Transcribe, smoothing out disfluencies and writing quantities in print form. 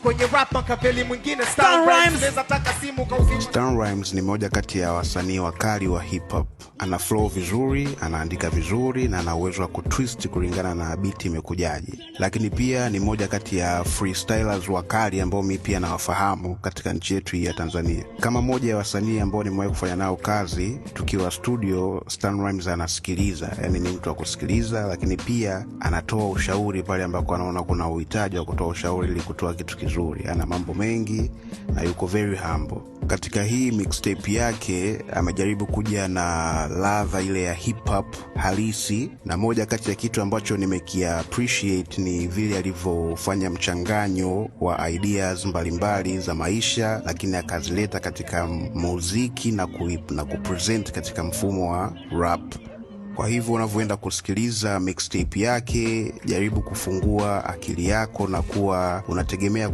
kwenye rap makaveli mwingine Stan Rhymes neza taka simu kauzi. Stan Rhymes ni moja kati ya wasanii wakali wa hip hop. Ana flow vizuri, anaandika vizuri na ana uwezo wa kutwist kulingana na beat imekujaje. Lakini pia ni moja kati ya freestylers wakali ambao mimi pia nawafahamu katika nchi yetu ya Tanzania. Kama moja ya wasanii ambao nimewahi kufanya nao kazi tukiwa studio, Stan Rhymes anasikiliza, yani ni mtu wa kusikiliza, lakini pia anatoa ushauri pale ambako anaona kuna uhitaji wa kutoa ushauri ili kutoa kitu kizuri. Ana mambo mengi na yuko very humble. Katika hii mixtape yake amejaribu kuja na ladha ile ya hip hop halisi, na moja kati ya kitu ambacho nimekiappreciate ni vile alivyofanya mchanganyo wa ideas mbalimbali za maisha, lakini akazileta katika muziki na kupresent katika mfumo wa rap. Kwa hivyo unavyoenda kusikiliza mixtape yake, jaribu kufungua akili yako na kuwa unategemea